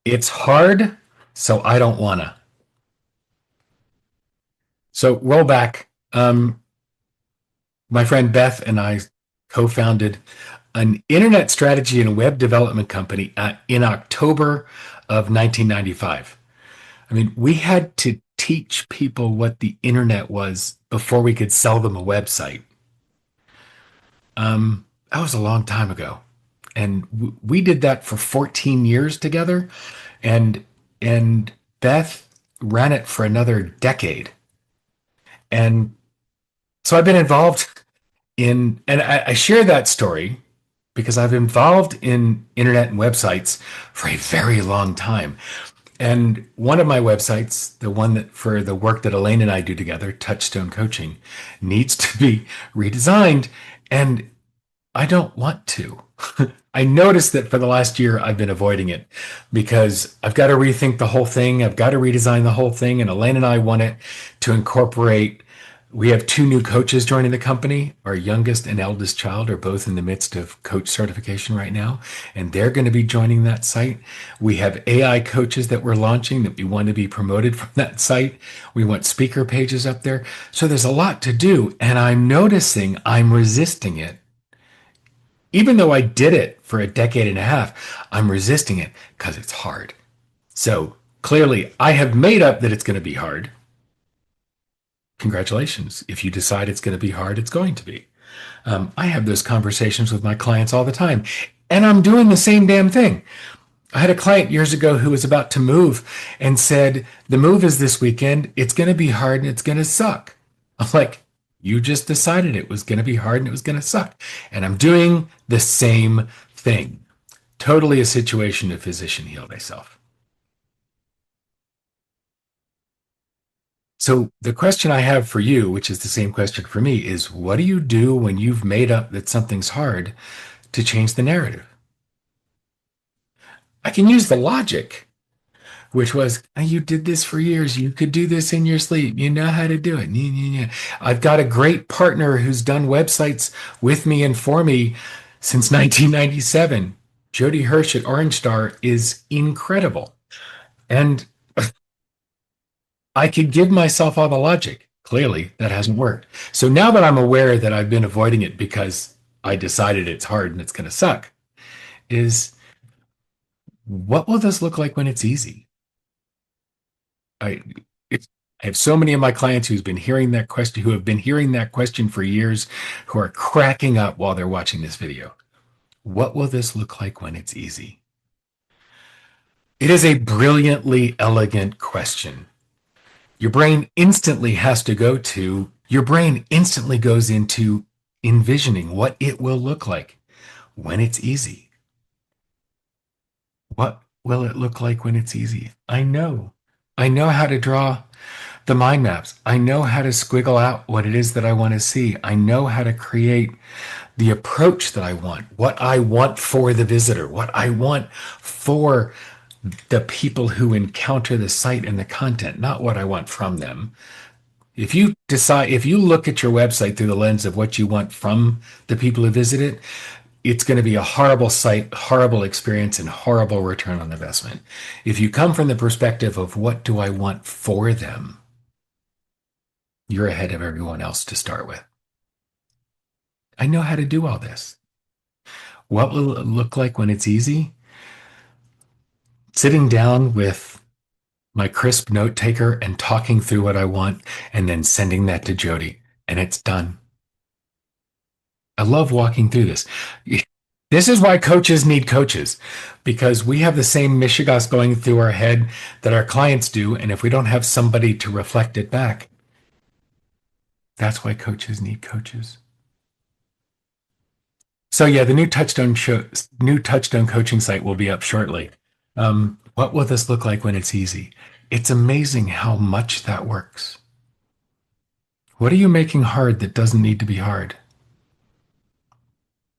It's hard, so I don't wanna. So roll back. My friend Beth and I co-founded an internet strategy and web development company in October of 1995. I mean, we had to teach people what the internet was before we could sell them a website. That was a long time ago, and we did that for 14 years together, and and Beth ran it for another decade. And so I've been involved and I share that story because I've been involved in internet and websites for a very long time. And one of my websites, the one that for the work that Elaine and I do together, Touchstone Coaching, needs to be redesigned. And I don't want to. I noticed that for the last year, I've been avoiding it because I've got to rethink the whole thing. I've got to redesign the whole thing. And Elaine and I want it to incorporate. We have two new coaches joining the company. Our youngest and eldest child are both in the midst of coach certification right now, and they're going to be joining that site. We have AI coaches that we're launching that we want to be promoted from that site. We want speaker pages up there. So there's a lot to do, and I'm noticing I'm resisting it even though I did it for a decade and a half, I'm resisting it because it's hard. So clearly, I have made up that it's going to be hard. Congratulations. If you decide it's going to be hard, it's going to be. I have those conversations with my clients all the time, and I'm doing the same damn thing. I had a client years ago who was about to move and said, the move is this weekend. It's going to be hard and it's going to suck. I'm like, you just decided it was going to be hard and it was going to suck. And I'm doing the same thing. Totally a situation of physician heal thyself. So the question I have for you, which is the same question for me, is what do you do when you've made up that something's hard to change the narrative? I can use the logic, which was, "Oh, you did this for years. You could do this in your sleep. You know how to do it. I've got a great partner who's done websites with me and for me since 1997. Jody Hirsch at Orange Star is incredible. And I could give myself all the logic. Clearly, that hasn't worked. So now that I'm aware that I've been avoiding it because I decided it's hard and it's going to suck, is what will this look like when it's easy? I it's, I have so many of my clients who's been hearing that question, who have been hearing that question for years, who are cracking up while they're watching this video. What will this look like when it's easy? It is a brilliantly elegant question. Your brain instantly goes into envisioning what it will look like when it's easy. What will it look like when it's easy? I know. I know how to draw the mind maps. I know how to squiggle out what it is that I want to see. I know how to create the approach that I want, what I want for the visitor, what I want for the people who encounter the site and the content, not what I want from them. If you look at your website through the lens of what you want from the people who visit it, it's going to be a horrible site, horrible experience, and horrible return on investment. If you come from the perspective of what do I want for them, you're ahead of everyone else to start with. I know how to do all this. What will it look like when it's easy? Sitting down with my crisp note taker and talking through what I want and then sending that to Jody, and it's done. I love walking through this. This is why coaches need coaches, because we have the same mishigas going through our head that our clients do. And if we don't have somebody to reflect it back, that's why coaches need coaches. So yeah, the new Touchstone coaching site will be up shortly. What will this look like when it's easy? It's amazing how much that works. What are you making hard that doesn't need to be hard?